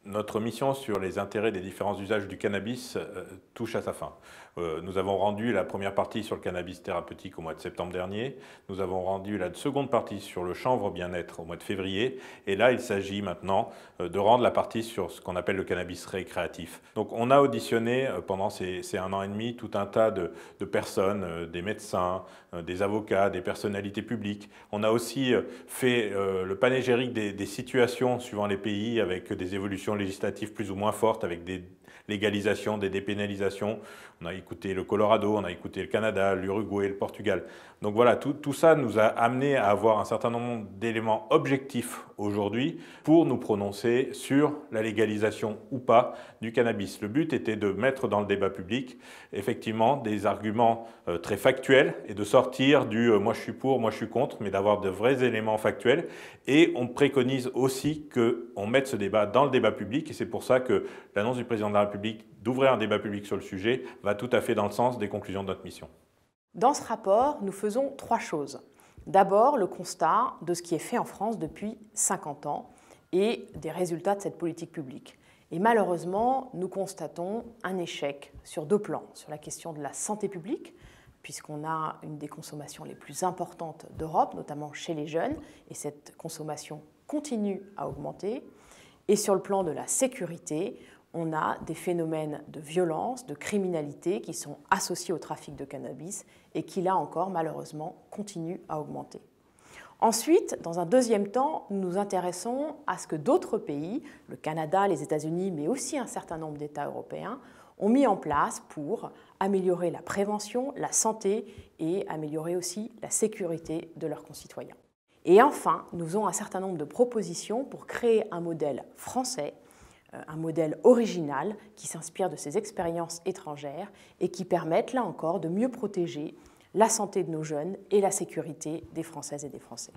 Notre mission sur les intérêts des différents usages du cannabis touche à sa fin. Nous avons rendu la première partie sur le cannabis thérapeutique au mois de septembre dernier. Nous avons rendu la seconde partie sur le chanvre bien-être au mois de février. Et là, il s'agit maintenant de rendre la partie sur ce qu'on appelle le cannabis récréatif. Donc on a auditionné pendant ces 1 an et demi tout un tas de personnes, des médecins, des avocats, des personnalités publiques. On a aussi fait le panégyrique des situations suivant les pays avec des évolutions législatives plus ou moins fortes, avec des légalisations, des dépénalisations. On a écouté le Colorado, on a écouté le Canada, l'Uruguay, le Portugal. Donc voilà, tout ça nous a amené à avoir un certain nombre d'éléments objectifs aujourd'hui pour nous prononcer sur la légalisation ou pas du cannabis. Le but était de mettre dans le débat public effectivement des arguments très factuels et de sortir du moi je suis pour, moi je suis contre, mais d'avoir de vrais éléments factuels. Et on préconise aussi qu'on mette ce débat dans le débat public, et c'est pour ça que l'annonce du président de la République d'ouvrir un débat public sur le sujet va tout à fait dans le sens des conclusions de notre mission. Dans ce rapport, nous faisons 3 choses. D'abord, le constat de ce qui est fait en France depuis 50 ans et des résultats de cette politique publique. Et malheureusement, nous constatons un échec sur 2 plans. Sur la question de la santé publique, puisqu'on a une des consommations les plus importantes d'Europe, notamment chez les jeunes, et cette consommation continue à augmenter. Et sur le plan de la sécurité, on a des phénomènes de violence, de criminalité qui sont associés au trafic de cannabis et qui, là encore, malheureusement, continuent à augmenter. Ensuite, dans un deuxième temps, nous nous intéressons à ce que d'autres pays, le Canada, les États-Unis, mais aussi un certain nombre d'États européens, ont mis en place pour améliorer la prévention, la santé et améliorer aussi la sécurité de leurs concitoyens. Et enfin, nous avons un certain nombre de propositions pour créer un modèle français, un modèle original qui s'inspire de ces expériences étrangères et qui permettent, là encore, de mieux protéger la santé de nos jeunes et la sécurité des Françaises et des Français.